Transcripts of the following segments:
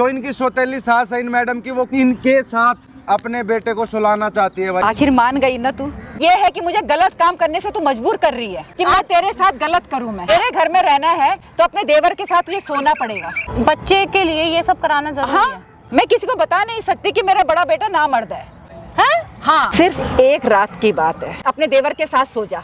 तो इनकी सौतेली सास है इन मैडम की, वो इनके साथ अपने बेटे को सुलाना चाहती है भाई। आखिर मान गई ना तू। ये है कि मुझे गलत काम करने से तू मजबूर कर रही है कि मैं तेरे साथ गलत करूं। मैं तेरे घर में रहना है तो अपने देवर के साथ तुझे सोना पड़ेगा। बच्चे के लिए ये सब कराना जरूरी है। हाँ, मैं किसी को बता नहीं सकती कि मेरा बड़ा बेटा नामर्द है। हाँ, सिर्फ एक रात की बात है, अपने देवर के साथ सो जा।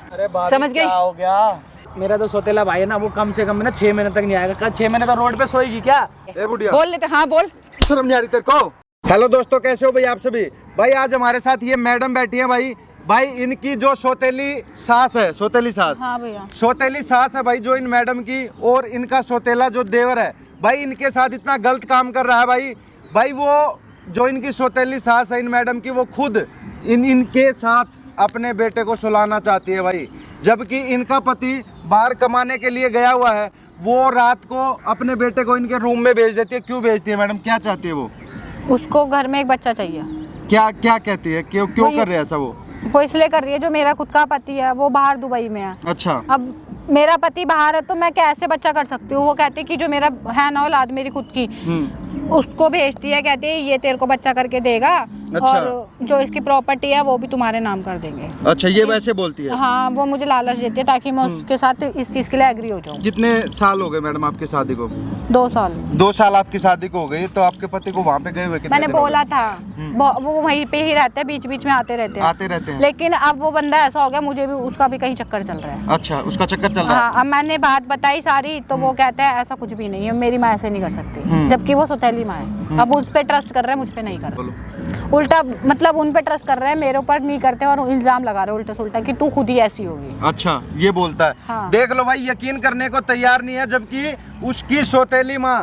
समझ गई? हो गया, मेरा तो सौतेला भाई है ना, वो कम से कम ना 6 महीने तक नहीं आएगा। कल 6 महीने तो रोड पे सोएगी क्या? बोल लेते। हाँ बोल। शर्म नहीं आ रही तेरे को? हेलो दोस्तों, कैसे हो भाई आप सभी? भाई आज हमारे साथ ये मैडम बैठी है भाई इनकी जो सौतेली सास है, सौतेली सास, हाँ भैया, सौतेली सास है भाई जो इन मैडम की, और इनका सौतेला जो देवर है भाई इनके साथ इतना गलत काम कर रहा है भाई वो जो इनकी सौतेली सास है इन मैडम की, वो खुद इनके साथ अपने बेटे को सुलाना चाहती है भाई, जबकि इनका पति बाहर कमाने के लिए गया हुआ है। वो रात को अपने बेटे को इनके रूम में भेज देती है। क्यों भेजती है मैडम, क्या चाहती है वो? उसको घर में एक बच्चा चाहिए। क्या क्या कहती है, क्यों कर रहे हैं ऐसा? वो इसलिए कर रही है, जो मेरा खुद का पति है वो बाहर दुबई में है। अच्छा। अब मेरा पति बाहर है तो मैं कैसे बच्चा कर सकती हूँ? वो कहती है कि जो मेरा है ना औलाद मेरी खुद की, उसको भेजती है, कहती है ये तेरे को बच्चा करके देगा। अच्छा। और जो इसकी प्रॉपर्टी है वो भी तुम्हारे नाम कर देंगे। अच्छा, ये वैसे बोलती है? हाँ, वो मुझे लालच देती है ताकि मैं उसके साथ इस चीज के लिए एग्री हो जाऊँ। कितने साल हो गए मैडम आपकी शादी को? 2 साल। 2 साल आपकी शादी को हो गई, तो आपके पति को वहाँ पे गए हुए कितने मैंने दिन हो बोला था, वो वहीं पे ही रहते हैं, बीच बीच में आते रहते हैं। लेकिन अब वो बंदा ऐसा हो गया, मुझे भी उसका भी कहीं चक्कर चल रहा है। अच्छा, उसका चक्कर चल रहा है? हाँ, अब मैंने बात बताई सारी तो वो कहता है ऐसा कुछ भी नहीं है, मेरी माँ ऐसे नहीं कर सकती, जबकि वो सौतेली माँ है। अब उस पे ट्रस्ट कर रहे हैं, मुझ पे नहीं कर रहे। उल्टा मतलब उन पे ट्रस्ट कर रहे हैं, मेरे ऊपर नहीं करते और इल्जाम लगा रहे हैं उल्टा सुल्टा कि तू खुद ही ऐसी होगी। अच्छा, ये बोलता है। हाँ। देख लो भाई, यकीन करने को तैयार नहीं है, जबकि उसकी सौतेली माँ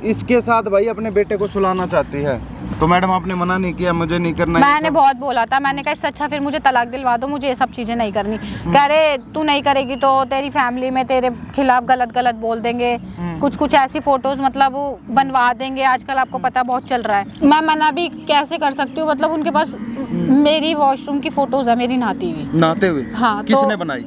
इसके साथ भाई अपने बेटे को सुलाना चाहती है। तो मैडम आपने मना नहीं किया, मुझे नहीं करना? मैंने बहुत बोला था, मैंने कहा इससे अच्छा फिर मुझे तलाक दिलवा दो, मुझे ये सब चीजें नहीं करनी। कह रहे तू नहीं करेगी तो तेरी फैमिली में तेरे खिलाफ गलत गलत बोल देंगे, कुछ ऐसी फोटोज मतलब बनवा देंगे, आजकल आपको पता बहुत चल रहा है। मैं मना भी कैसे कर सकती हूँ? मतलब उनके पास मेरी वॉशरूम की फोटोज है, मेरी नहाती हुई। हाँ, किसने बनाई?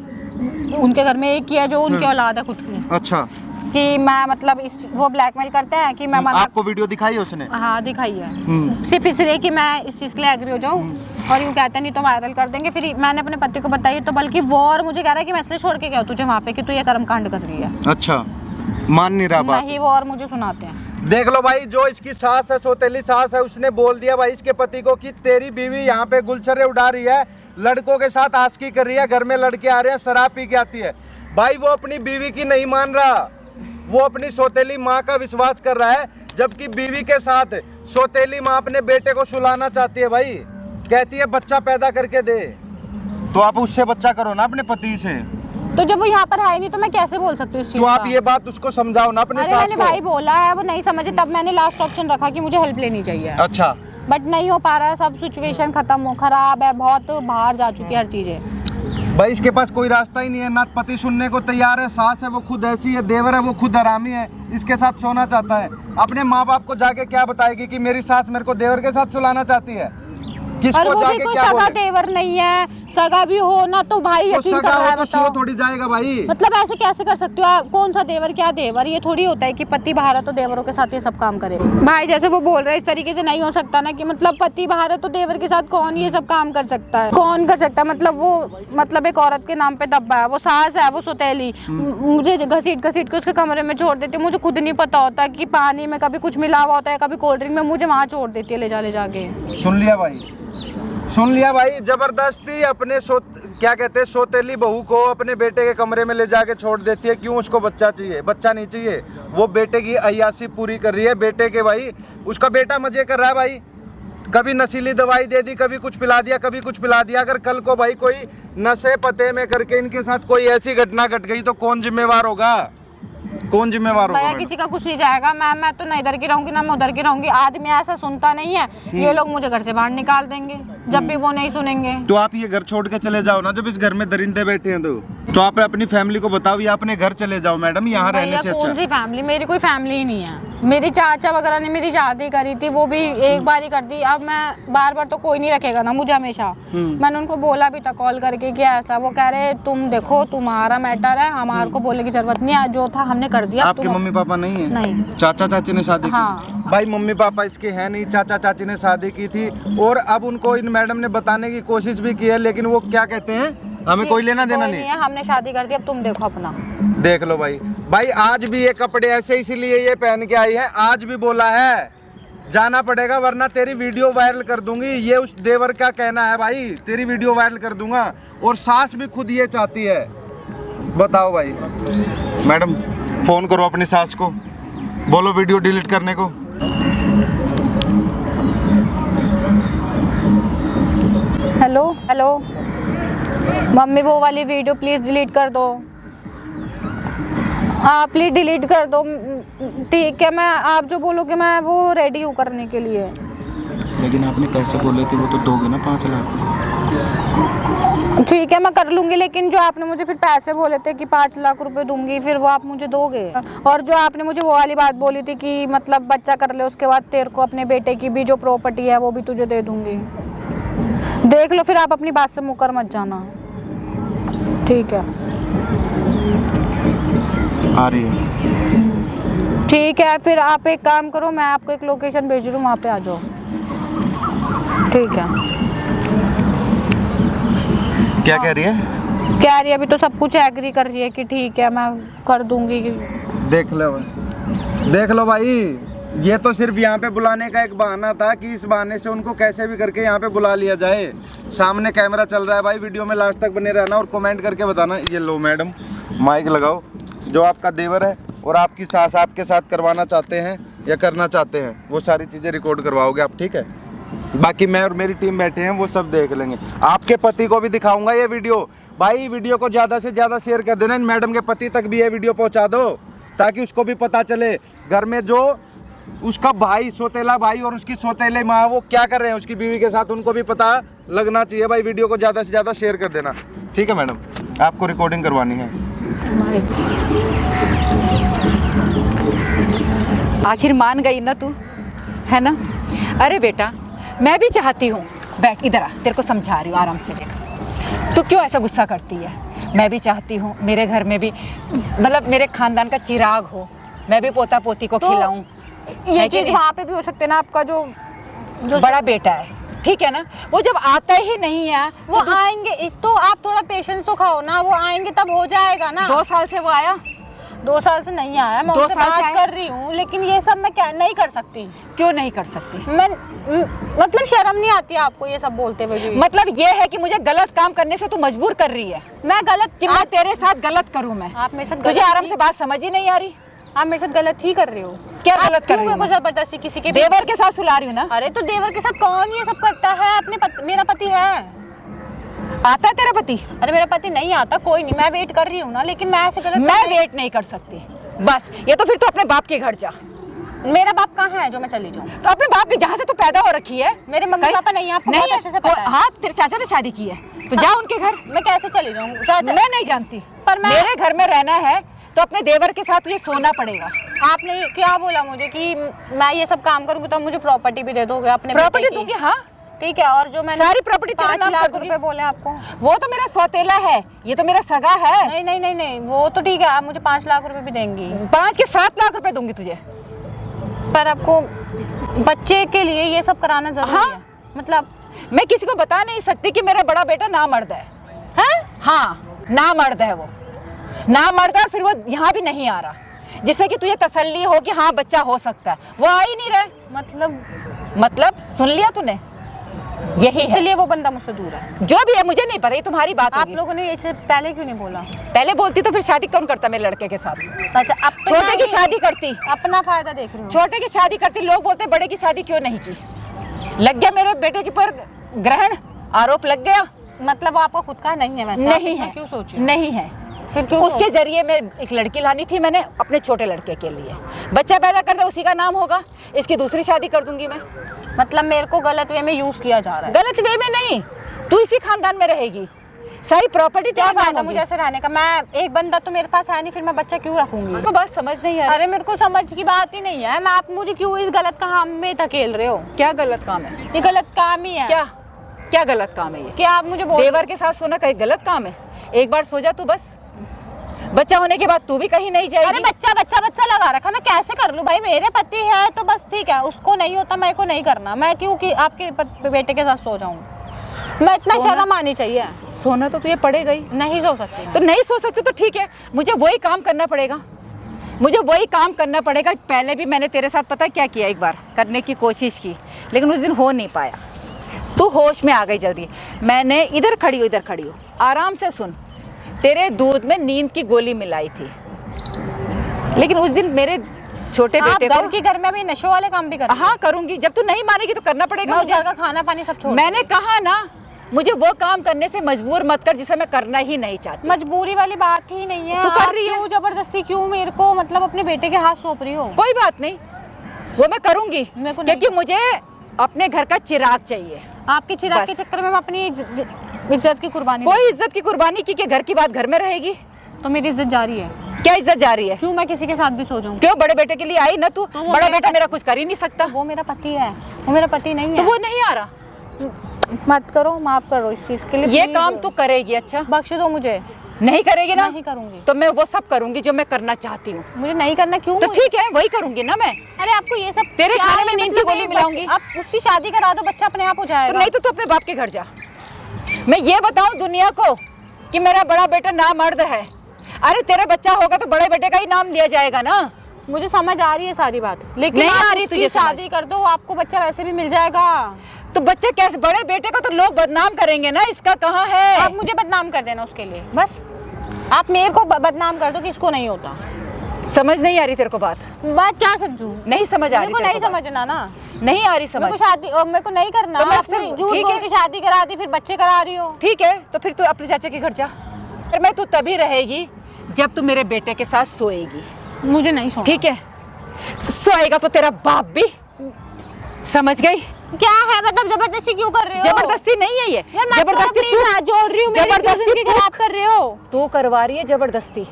उनके घर में एक ही है जो उनके औलाद है खुद की। अच्छा। कि मैं मतलब वो ब्लैकमेल करते हैं कि मैं आपको वीडियो दिखाई है उसने? हाँ, दिखाई है, सिर्फ इसलिए कि मैं इस चीज़ के लिए एग्री हो जाऊँ, और यूँ कहते हैं नहीं तो वायरल कर देंगे। फिर मैंने अपने पति को बताई तो बल्कि वो और मुझे कह रहा है कि मैं इसलिए छोड़ के गया तुझे वहाँ पे कि तू ये कर्मकांड कर रही है। अच्छा, मान नहीं रहा बात? नहीं, वो और मुझे सुनाते हैं। देख लो भाई, जो इसकी सास है, सौतेली सास है, उसने बोल दिया भाई इसके पति को कि तेरी बीवी यहाँ पे गुलछर्रे उड़ा रही है, लड़कों के साथ आशिकी कर रही है, घर में लड़के आ रहे हैं, शराब पी के आती है। भाई वो अपनी बीवी की नहीं मान रहा, वो अपनी सौतेली माँ का विश्वास कर रहा है, जबकि बीवी के साथ सौतेली माँ अपने बेटे को सुलाना चाहती है भाई। कहती है बच्चा पैदा करके दे, तो आप उससे बच्चा करो ना, अपने पति से। तो जब वो यहाँ पर है नहीं तो मैं कैसे बोल सकती हूँ इस चीज़ तो का? आप ये बात उसको समझाओ ना अपने सास को। मैंने भाई बोला है, वो नहीं समझे, तब मैंने लास्ट ऑप्शन रखा कि मुझे हेल्प लेनी चाहिए। अच्छा। बट नहीं हो पा रहा है, सब सिचुएशन खराब है, बहुत बाहर जा चुकी है हर चीज़ें। भाई इसके पास कोई रास्ता ही नहीं है, ना पति सुनने को तैयार है, सास है वो खुद ऐसी है, देवर है वो खुद हरामी है, इसके साथ सोना चाहता है। अपने माँ बाप को जाके क्या बताएगी कि मेरी सास मेरे को देवर के साथ सुलाना चाहती है? किसको और वो जाके भी कोई क्या सगा बोले? देवर नहीं है, सगा भी हो ना तो भाई तो यकीन सगा कर रहा है, हो तो बताओ। सो थोड़ी जाएगा भाई। मतलब ऐसे कैसे कर सकते हो आप? कौन सा देवर क्या देवर? ये थोड़ी होता है कि पति बाहर है तो देवरों के साथ ये सब काम करे। भाई जैसे वो बोल रहे हैं इस तरीके से नहीं हो सकता ना, कि मतलब पति बाहर है तो देवर के साथ कौन ये सब काम कर सकता है? कौन कर सकता है? मतलब वो मतलब एक औरत के नाम पे दब्बा है, वो सास है, वो सौतेली मुझे घसीट घसीट के उसके कमरे में छोड़ देती है। मुझे खुद नहीं पता होता कि पानी में कभी कुछ मिला हुआ होता है, कभी कोल्ड ड्रिंक में, मुझे वहाँ छोड़ देती है ले जाके। सुन लिया भाई, सुन लिया भाई, जबरदस्ती अपने क्या कहते हैं सौतेली बहू को अपने बेटे के कमरे में ले जाके छोड़ देती है। क्यों? उसको बच्चा चाहिए, बच्चा नहीं चाहिए, वो बेटे की अय्यासी पूरी कर रही है। बेटे के भाई, उसका बेटा मजे कर रहा है भाई, कभी नशीली दवाई दे दी, कभी कुछ पिला दिया, कभी कुछ पिला दिया। अगर कल को भाई कोई नशे पते में करके इनके साथ कोई ऐसी घटना घट गई तो कौन जिम्मेवार होगा? कौन जिम्मेवार होगा? किसी का कुछ नहीं जाएगा। मैं तो ना इधर की रहूंगी ना मैं उधर की रहूंगी। आदमी ऐसा सुनता नहीं है, ये लोग मुझे घर से बाहर निकाल देंगे जब भी वो नहीं सुनेंगे। तो आप ये घर छोड़ के चले जाओ ना, जब इस घर में दरिंदे बैठे हैं तो आप अपनी फैमिली को बताओ या अपने घर चले जाओ मैडम, यहाँ रहने से अच्छा। कौन सी फैमिली? मेरी कोई फैमिली ही नहीं है। मेरी चाचा वगैरह ने मेरी शादी करी थी, वो भी एक बार ही कर दी। अब मैं बार बार तो कोई नहीं रखेगा ना मुझे हमेशा। मैंने उनको बोला भी था कॉल करके कि ऐसा, वो कह रहे तुम देखो तुम्हारा मैटर है, हमारे को बोलने की जरूरत नहीं है, जो था हमने कर कर दिया। आपके मम्मी पापा नहीं है? नहीं। चाचा चाची ने शादी हाँ। की? भाई मम्मी पापा इसके हैं नहीं, चाचा चाची ने शादी की थी और अब उनको इन मैडम ने बताने की कोशिश भी की है, लेकिन वो क्या कहते हैं, हमें कोई लेना देना नहीं है, हमने शादी कर दी, अब तुम देखो अपना। देख लो भाई, भाई आज भी ये कपड़े ऐसे इसीलिए ये पहन के आई है, आज भी बोला है जाना पड़ेगा वरना तेरी वीडियो वायरल कर दूंगी। ये उस देवर का कहना है भाई, तेरी वीडियो वायरल कर दूंगा। और सास भी खुद ये चाहती है। बताओ भाई। मैडम फोन करो अपनी सास को, बोलो वीडियो डिलीट करने को। हेलो हेलो मम्मी, वो वाली वीडियो प्लीज डिलीट कर दो। हाँ प्लीज डिलीट कर दो। ठीक है, मैं आप जो बोलोगे मैं वो रेडी हूँ करने के लिए। लेकिन आपने पैसे बोले थे वो तो दोगे ना, 5 लाख। ठीक है मैं कर लूँगी, लेकिन जो आपने मुझे फिर पैसे बोले थे कि 5 लाख रुपए दूंगी, फिर वो आप मुझे दोगे? और जो आपने मुझे वो वाली बात बोली थी कि मतलब बच्चा कर ले उसके बाद तेरे को अपने बेटे की भी जो प्रॉपर्टी है वो भी तुझे दे दूंगी। देख लो फिर आप अपनी बात से मुकर मत जाना। ठीक है आ रही है। ठीक है, फिर आप एक काम करो, मैं आपको एक लोकेशन भेज रही हूँ, वहाँ पे आ जाओ। ठीक है। क्या कह रही है? कह रही है अभी तो सब कुछ एग्री कर रही है कि ठीक है मैं कर दूंगी। देख लो भाई, देख लो भाई, ये तो सिर्फ यहाँ पे बुलाने का एक बहाना था कि इस बहाने से उनको कैसे भी करके यहाँ पे बुला लिया जाए। सामने कैमरा चल रहा है भाई, वीडियो में लास्ट तक बने रहना और कमेंट करके बताना। ये लो मैडम माइक लगाओ, जो आपका देवर है और आपकी सास आपके साथ करवाना चाहते हैं या करना चाहते हैं वो सारी चीज़ें रिकॉर्ड करवाओगे आप, ठीक है? बाकी मैं और मेरी टीम बैठे हैं, वो सब देख लेंगे। आपके पति को भी दिखाऊंगा ये वीडियो। भाई वीडियो को ज़्यादा से ज़्यादा शेयर कर देना, इन मैडम के पति तक भी ये वीडियो पहुंचा दो ताकि उसको भी पता चले घर में जो उसका भाई, सौतेला भाई और उसकी सौतेले माँ वो क्या कर रहे हैं उसकी बीवी के साथ, उनको भी पता लगना चाहिए। भाई वीडियो को ज़्यादा से ज़्यादा शेयर कर देना, ठीक है मैडम? आपको रिकॉर्डिंग करवानी है। आखिर मान गई ना तू, है ना? अरे बेटा मैं भी चाहती हूँ, बैठ इधर आ, तेरे को समझा रही हूँ, आराम से देख। तू क्यों ऐसा गुस्सा करती है? मैं भी चाहती हूँ मेरे घर में भी मतलब मेरे खानदान का चिराग हो, मैं भी पोता पोती को खिलाऊं। ये चीज वहाँ पे भी हो सकते ना, आपका जो बड़ा बेटा है, ठीक है ना, वो जब आता ही नहीं है वो आएंगे तो आप थोड़ा पेशेंस तो खाओ ना, वो आएंगे तब हो जाएगा ना। 2 साल से वो आया? 2 साल से नहीं आया, मैं उनसे बात कर रही हूँ, लेकिन ये सब मैं क्या नहीं कर सकती। क्यों नहीं कर सकती? मैं मतलब शर्म नहीं आती आपको ये सब बोलते हुए? मतलब ये है कि मुझे गलत काम करने से तू मजबूर कर रही है। मैं गलत कि मैं तेरे साथ गलत करूँ? मैं आप मेरे साथ तुझे आराम से बात समझ ही नहीं आ रही? आप मेरे साथ गलत ही कर रहे हो। क्या गलत कर रही हूँ? जबरदस्ती किसी के देवर के साथ सुला रही हूँ ना। अरे तो देवर के साथ कौन ये सब करता है? मेरा पति है। आता है तेरा पति? अरे मेरा पति नहीं आता, कोई नहीं, मैं वेट कर रही हूँ ना, लेकिन मैं ऐसे गलत मैं वेट नहीं कर सकती बस। ये तो फिर तू अपने बाप के घर जा। मेरा बाप कहाँ है जो मैं चली जाऊँ? तो अपने बाप के जहाँ से तू पैदा हो रखी है। मेरे मम्मी पापा नहीं है, आपको बहुत अच्छे से पता है। हाँ तेरे चाचा ने शादी की है तो जा उनके घर। मैं कैसे चली जाऊँ? चाचा मैं नहीं जानती, पर मेरे घर में रहना है तो अपने देवर के साथ तुझे सोना पड़ेगा। आपने क्या बोला मुझे कि मैं ये सब काम करूँगी तो मुझे प्रॉपर्टी भी दे दोगे? अपने प्रॉपर्टी दूंगी, हाँ ठीक है। और जो मैंने सारी प्रॉपर्टी तेरे 5 नाम कर लाख दूंगी। रुपए बोले आपको, वो तो मेरा सौतेला है, ये तो मेरा सगा है। नहीं नहीं नहीं नहीं, वो तो ठीक है, आप मुझे 5 लाख रुपए भी देंगी। 5 के 7 लाख रुपए दूंगी तुझे। पर आपको बच्चे के लिए ये सब कराना जरूरी है? मतलब मैं किसी को बता नहीं सकती कि मेरा बड़ा बेटा नामर्द है। हाँ नामर्द है, वो नामर्द है, फिर वो यहाँ भी नहीं आ रहा जिससे कि तुझे तसल्ली हो कि हाँ बच्चा हो सकता है। वो आ ही नहीं रहे। मतलब सुन लिया तूने? यही है, इसलिए वो बंदा मुझसे दूर है। जो भी है मुझे नहीं पता, ये तुम्हारी बात आप होगी। लोगों ने ये पहले क्यों नहीं बोला? पहले बोलती तो फिर शादी कौन करता मेरे लड़के के साथ? अच्छा छोटे की शादी करती, अपना फायदा देख रही हूँ। छोटे की शादी करती, लोग बोलते बड़े की शादी क्यों नहीं की। लग गया मेरे बेटे के पर ग्रहण आरोप लग गया। मतलब वो आपका खुद का नहीं है? वैसे नहीं है। क्यों सोची? नहीं है, फिर क्यों? उसके जरिए मैं एक लड़की लानी थी मैंने अपने छोटे लड़के के लिए। बच्चा पैदा कर दे उसी का नाम होगा, इसकी दूसरी शादी कर दूंगी मैं। मतलब मेरे को गलत वे में यूज किया जा रहा है? गलत वे में नहीं, तू इसी खानदान में रहेगी, सारी प्रॉपर्टी क्या तेरे नाम फायदा होगी। मुझे ऐसे रहने का? मैं एक बंदा तो मेरे पास है नहीं, फिर मैं बच्चा क्यों रखूंगी? तो बात समझ नहीं आ रही। अरे मेरे को समझ की बात ही नहीं है। मैं आप मुझे क्यों इस गलत काम में धकेल रहे हो? क्या गलत काम है? ये गलत काम ही है। क्या क्या गलत काम है ये? क्या आप मुझे बोल देवर के साथ सोना कहीं गलत काम है? एक बार सो जा तू बस। बच्चा होने के बाद तू भी कहीं नहीं अरे जाएगी। बच्चा लगा रखा, मैं कैसे कर लूं भाई? मेरे पति है तो बस ठीक है, उसको नहीं होता मेरे को नहीं करना। मैं क्यों कि आपके बेटे के साथ सो जाऊं? मैं इतना शर्म आनी चाहिए। सोना तो तुझे पड़ेगा ही। नहीं सो सकती तो नहीं सो सकते तो ठीक है, मुझे वही काम करना पड़ेगा, मुझे वही काम करना पड़ेगा। पहले भी मैंने तेरे साथ पता क्या किया, एक बार करने की कोशिश की, लेकिन उस दिन हो नहीं पाया। तू होश में आ गई जल्दी। मैंने इधर खड़ी हो, आराम से सुन। तेरे दूध में नींद की गोली मिलाई थी, लेकिन उस दिन मेरे छोटे बेटे को घर में अभी नशे वाले काम भी कर। हाँ करूंगी, जब तू नहीं मानेगी तो करना पड़ेगा मुझे। घर का खाना पानी सब छोड़। मैंने कहा ना, मुझे वो काम करने से मजबूर मत कर जिसे मैं करना ही नहीं चाहती। मजबूरी वाली बात ही नहीं है। तू कर रही है। क्यों जबरदस्ती, क्यों मेरे को मतलब अपने बेटे के हाथ सौंप रही हो? कोई बात नहीं, वो मैं करूंगी, मेरे को नहीं। क्योंकि मुझे अपने घर का चिराग चाहिए। आपके चिराग बस। के चक्कर में मैं अपनी इज्जत की कुर्बानी। कोई इज्जत की कुर्बानी की कि घर की बात घर में रहेगी। तो मेरी इज्जत जा रही है। क्या इज्जत जा रही है? क्यों मैं किसी के साथ भी सो जाऊं? क्यों? बड़े बेटे के लिए आई ना तू। वो बड़ा मेरा बेटा मेरा कुछ कर ही नहीं सकता। वो मेरा पति है, वो मेरा पति नहीं है। तो वो नहीं आ रहा। मत करो, माफ करो इस चीज के लिए। ये please। काम तू करेगी? अच्छा बख्श दो मुझे। नहीं करेगी ना? नहीं करूंगी। तो मैं वो सब करूंगी जो मैं करना चाहती हूँ। मुझे नहीं करना। क्यों? तो ठीक है, वही करूंगी ना मैं। अरे आपको ये सब तेरे क्या खाने है? में नींद की मतलब गोली एक मिलाऊंगी। आप उसकी शादी करा दो, बच्चा अपने आप हो तो जाएगा। नहीं तो अपने बाप के घर जा। मैं ये बताऊं दुनिया को कि मेरा बड़ा बेटा नामर्द है। अरे तेरा बच्चा होगा तो बड़े बेटे का ही नाम लिया जाएगा ना। मुझे समझ आ रही है सारी बात, लेकिन नहीं आप आ रही उसकी तुझे समझ। शादी कर दो, आपको बच्चा वैसे भी मिल जाएगा। तो बच्चे कैसे? बड़े बेटे को तो लोग बदनाम करेंगे ना, इसका कहाँ है? आप मुझे बदनाम कर देना उसके लिए, बस आप मेरे को बदनाम कर दो कि इसको नहीं होता। समझ नहीं आ रही तेरे को बात? बात क्या समझूं? नहीं समझ आ रही मेरे को तेरे नहीं को बात? समझना ना। नहीं आ रही मेरे समझ? को शादी मेरे को नहीं करना। तो मैं आपसे- अपनी झूठ ठीक बोल है। के शादी करा दी, फिर बच्चे करा रही हो। ठीक है, तो फिर तू अपने चाचा के घर जा। फिर मैं तू तभी रहेगी जब तू मेरे बेटे के साथ सोएगी। मुझे नहीं सोना। ठीक है, सोएगा तो तेरा बाप भी। समझ गई? क्या है मतलब जबरदस्ती क्यों कर रहे हो? जबरदस्ती नहीं है ये। यार मैं जबरदस्ती अपनी ना जोड़ रही हूँ, मेरी जबरदस्ती जिंदगी खराब कर रहे हो। तू करवा रही है जबरदस्ती।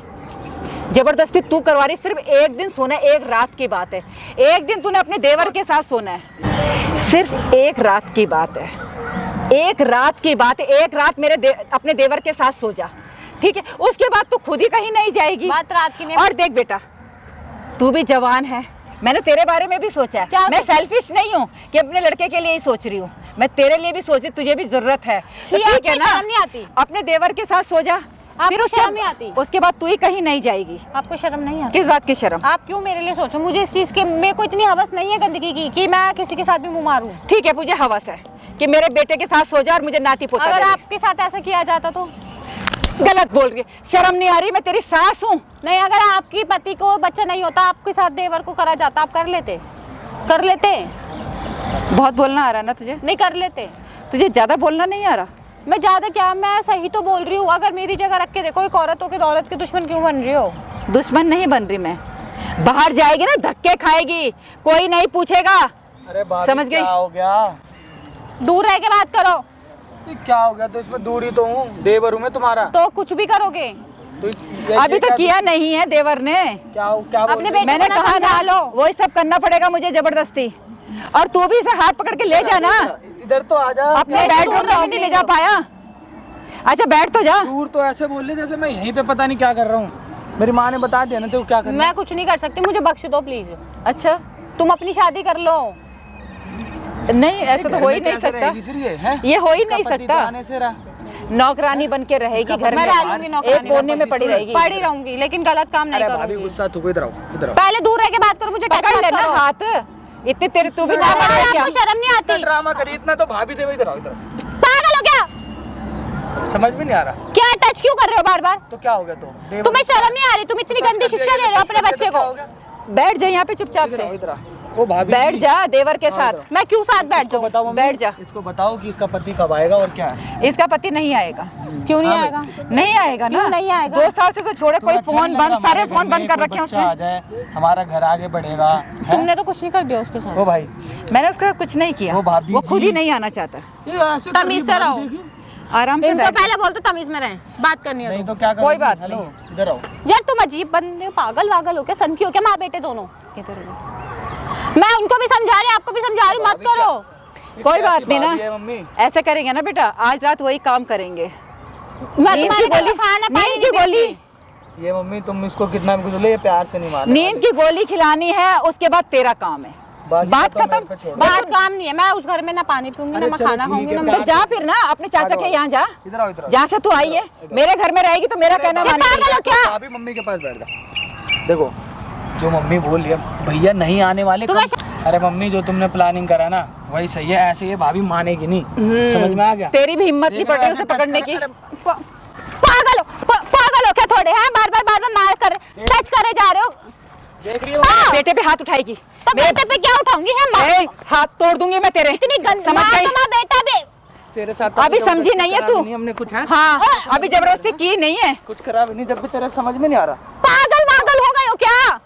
जबरदस्ती तू करवा रही। सिर्फ एक दिन सोना, एक रात की बात है। एक दिन तूने अपने देवर के साथ सोना है, सिर्फ एक रात की बात है। एक रात की बात है। एक रात अपने देवर के साथ सो जा, ठीक है? उसके बाद तू खुद ही कहीं नहीं जाएगी। बात रात की नहीं। और देख बेटा, तू भी जवान है, मैंने तेरे बारे में भी सोचा है। क्या मैं सेल्फिश नहीं हूँ कि अपने लड़के के लिए ही सोच रही हूँ, मैं तेरे लिए भी सोची, तुझे भी जरूरत है। तो छी, ठीक है आपको ना, शर्म नहीं आती? अपने देवर के साथ सो जा। फिर शर्म नहीं आती? उसके बाद तू ही कहीं नहीं जाएगी। आपको शर्म नहीं आती? किस बात की शर्म? आप क्यों मेरे लिए सोचो? मुझे इस चीज के, मेरे को इतनी हवस नहीं है गंदगी की कि मैं किसी के साथ भी मुंह मारूं। ठीक है, मुझे हवस है कि मेरे बेटे के साथ सो जा और मुझे नाती पोता अगर दे दे। आपके साथ ऐसा किया जाता तो? गलत बोल रही है, शर्म नहीं आ रही? मैं तेरी सास हूँ। नहीं, अगर आपकी पति को बच्चा नहीं होता, आपके साथ देवर को करा जाता, आप कर लेते? कर लेते? बहुत बोलना आ रहा ना तुझे? नहीं कर लेते? तुझे ज्यादा बोलना नहीं आ रहा? मैं ज्यादा क्या, मैं सही तो बोल रही हूँ। अगर मेरी जगह रख के देखो, एक औरत हो के औरत के दुश्मन क्यों बन रही हो? दुश्मन नहीं बन रही मैं। बाहर जाएगी ना धक्के खाएगी, कोई नहीं पूछेगा। अरे भाभी, समझ गई? क्या हो गया? दूर रह के बात करो। ये क्या हो गया? तो इसमें दूरी तो हूँ, देवर हूँ मैं तुम्हारा। तो कुछ भी करोगे? तो अभी तो किया नहीं है देवर ने। क्या बोल अपने रही? बेटे मैंने को ना कहा समझा ना, लो। वही सब करना पड़ेगा मुझे जबरदस्ती। और तू भी इसे हाथ पकड़ के ले जा ना। इधर तो आ जा। अपने मैं बेडरूम दूर में भी नहीं ले जा पाया। अच्छा बैठ तो जा। दूर तो ऐसे बोल रहे जैसे मैं यहीं पे पता नहीं क्या कर रहा हूँ। मेरी माँ ने बता दिया ना तो क्या करना। मैं कुछ नहीं कर सकती, मुझे बख्श दो प्लीज। अच्छा, तुम अपनी शादी कर लो। नहीं ऐसा तो हो ही नहीं सकता। फिर ये है, ये हो ही इसका नहीं पति सकता। तो आने से रहा। नौकरानी बन के रहेगी घर मैं में, रह लूंगी नौकरानी, एक कोने में पड़ी रहेगी। पड़ी रहूंगी, लेकिन गलत काम नहीं अरे भाभी करूंगी। गुस्सा थूको, इधर आओ, इधर आओ। पहले दूर रह के बात करो, मुझे टच पकड़ मत लेना करो। हाथ। इतनी तेरे तू भी ना अरे पकड़ क्या? आपको शर्म नहीं इतना आती? ड्रामा करी इतना तो भाभी देवे, इधर आओ, इधर। पागल हो क्या? समझ में नहीं आ रहा। क्या टच क्यों कर रहे हो बार बार? तो क्या हो गया? तो देवर तुम्हें शर्म नहीं आ रही? तुम इतनी गंदी शिक्षा दे रहे हो अपने बच्चे को। बैठ जा यहाँ पे चुपचाप इधर आओ, से। इधर आ। वो भाभी बैठ जा देवर के साथ। मैं क्यों साथ बैठ जाऊं? बताओ मम्मी, बैठ जा। इसको बताओ कि इसका पति कब आएगा और क्या है। इसका पति नहीं आएगा। क्यों नहीं आएगा? नहीं आएगा ना। क्यों नहीं आएगा? 2 साल से तो छोड़े, कोई अच्छा फोन नहीं बंद, लगा सारे हमारे फोन घर बंद में, कर कोई रखे हैं बच्चा उसने। आ जाए, हमारा घर आगे बढ़ेगा। है? तुमने तो कुछ नहीं कर दिया उसके साथ। वो भाई, मैंने उसके साथ कुछ नहीं किया, वो भाभी वो खुद जी। ही नहीं आना चाहता। ये ऐसे कर रही तमीज से है, रहो। देखिए। आराम से इनको बैठ जा। पहले बोलते तमीज में रहें, बात करनी है नहीं तो। तो क्या कोई करोगी? बात हेलो, नहीं। इधर आओ। यार तुम अजीब बंदे हो, पागल वागल हो क्या? सनकी हो क्या? माँ बेटे दोनों। इधर आ जा। मैं उनको भी समझा रही, आपको भी समझा रही हूँ, मत करो। कोई बात नहीं भाभी है ना, मम्मी। ऐसे करेंगे ना बेटा, आज रात वही काम करेंगे। मैं नींद तुम्हारे की घर गोली, का खाना पानी नींद की नहीं गोली, देती। ये मम्मी तुम इसको कितना भी कुचलो, ये प्यार से नहीं माने। नींद की गोली खिलानी है, उसके बाद तेरा काम है। बात खत्म। बात काम नहीं है, मैं उस घर में ना पानी पीऊंगी ना मैं खाना खाऊंगी ना। तो जा फिर ना अपने चाचा के यहाँ जा, इधर आओ, इधर आओ। जहाँ से तू आई है। मेरे घर में रहेगी तो मेरा कहना मानेगी क्या? अभी मम्मी के पास बैठ जा। देखो जो मम्मी बोल रही है, भैया नहीं आने वाले। अरे मम्मी जो तुमने प्लानिंग करा ना वही सही है, ऐसे ये भाभी मानेगी नहीं। समझ में आ गया? तेरी भी हिम्मत नहीं पड़ी उसे पकड़ने की। पागल हो क्या थोड़े हैं? बार बार मार कर टच करे जा रहे हो। देख रही हो? बेटे पे हाथ उठाएगी तो बेटे पे क्या उठाऊंगी? है हाथ तोड़ दूंगी मैं तेरे। इतनी गंदी समझ गई? बेटा भी तेरे साथ अभी समझी नहीं है तू? हमने कुछ है? हाँ अभी जबरदस्ती की नहीं है। कुछ करा भी नहीं, जब भी तेरे समझ में नहीं आ रहा। पागल हो गए हो क्या?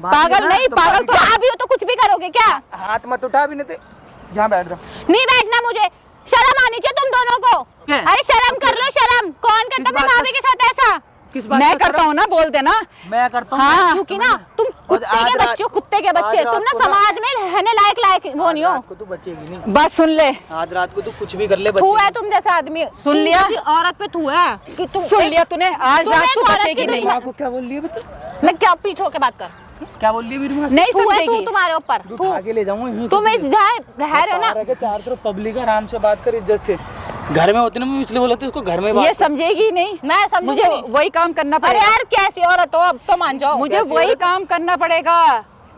पागल नहीं, पागल तो अभी हो तो कुछ भी करोगे क्या? हाथ मत उठा भी नहीं, यहाँ बैठ जा। नहीं बैठना, मुझे शर्म आनी चाहिए तुम दोनों को। अरे शर्म कर लो, शर्म। कौन करता है भाभी के साथ ऐसा? मैं करता हूँ ना, बोल देना। मैं करता हूँ। हाँ क्योंकि ना तुम कुत्ते के बच्चे, तुम ना समाज में रहने लायक वो नहीं हो। तू बचेगी नहीं। बस सुन ले, आज रात को तू कुछ भी कर ले, तू है तुम जैसा आदमी। सुन लिया? औरत पे तू है कि तुम सुन लिया तूने? आज रात तू बचेगी नहीं। आपको क्या बोल रही है बता? मैं क्या पीछे होके बात कर? क्या बोल रही है मेरी माँ? नहीं तू है, समझेगी। तुम्हारे ऊपर तू आगे ले जाऊंगा। तुम इस जहाँ रह रहे हो ना, चार तरफ पब्लिक है, आराम से बात कर इज्जत से। घर में होती ना, मैं इसलिए बोला था इसको घर में बात ये कर। समझेगी नहीं। मैं समझूंगी मुझे नहीं। वही काम करना अरे पड़ेगा। यार कैसी औरत हो, अब तो मान जाओ। मुझे वही काम करना पड़ेगा।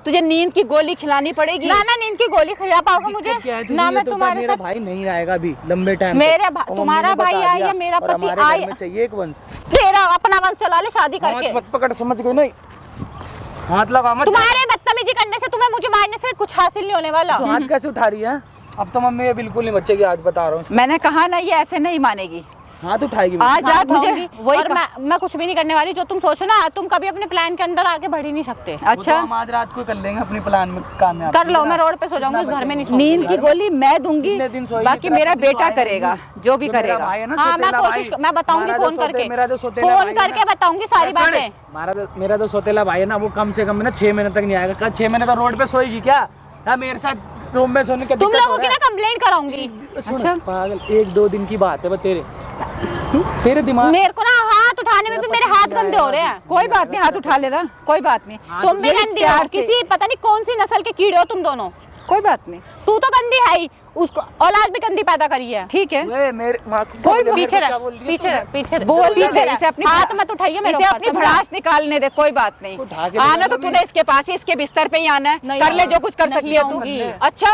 तुझे नींद की गोली खिलानी पड़ेगी। ना मैं नींद की गोली खिला पाऊंगा मुझे क्या है, ना। मैं तो तुम्हारे मेरा साथ भाई नहीं आएगा अभी लंबे टाइम तक। मेरे और तुम्हारा मम्मी ने भाई बता आया, दिया। मेरा और पति हमारे घर आया। में चाहिए एक वंश। तेरा अपना वंश चला ले शादी करके। मत पकड़, समझ गई नहीं? हाथ लगा मत। तुम्हारे बदतमीजी करने से तुम्हें मुझे मारने से कुछ हासिल नहीं होने वाला। तू हाथ कैसे उठा रही है? अब तो मम्मी ये बिल्कुल नहीं बचेगी, आज बता रहा हूँ। मैंने कहा ना, ये ऐसे नहीं मानेगी। हाथ उठाएगी आज रात मुझे वही और मैं कुछ भी नहीं करने वाली। जो तुम सोचो ना, तुम कभी अपने प्लान के अंदर आगे बढ़ ही नहीं सकते। अच्छा हम आज रात को कर लेंगे अपनी प्लान में कामयाब। कर लो, मैं रोड पे सो जाऊंगी, उस घर में नहीं सोऊंगी। नींद की गोली मैं दूंगी, कितने दिन सोएगी? बाकी मेरा बेटा करेगा जो भी जो मेरा करेगा। भाई है ना, हाँ मैं सौतेला कोशिश भाई। मैं बताऊंगी हमारा फोन जो करके। मेरा जो सौतेला फोन भाई है करके ना, बताऊंगी सारी बातें। मेरा जो सौतेला भाई है ना, वो कम से कम ना 6 महीने तक नहीं आएगा। कल 6 महीने तक रोड पे सोएगी क्या? या मेरे साथ रूम में सोने के तुम लोगों की ना कंप्लेंट कराऊंगी। अच्छा पागल, 1-2 दिन की बात है बस। तेरे दिमाग मेरे को ना हाथ उठाने में भी मेरे हाथ गंदे हो रहे हैं। कोई बात नहीं, हाथ उठा लेना, कोई बात नहीं। तुम भी ये गंदी हो, प्यार से- किसी पता नहीं कौन सी नस्ल के कीड़े हो तुम दोनों। कोई बात नहीं, तू तो गंदी है ही, उसको औलाद भी गंदी पैदा करी है। ठीक है। वे मेरे माँ को कोई मेरे को पीछे क्या रह, बोल रही है पीछे तूने? रह, पीछे रह, बोल पीछे दे रह। इसे, अपनी हाथ मत उठाइए मेरे इसे ऊपर, अपनी समझा? भड़ास निकालने दे, कोई बात नहीं। उठा के आना देखो तो तूने इसके पास ही, इसके बिस्तर पे ही आना है। नहीं कर ले आऊंगी, जो कुछ कर नहीं सकती है तू। आऊंगी। अच्छा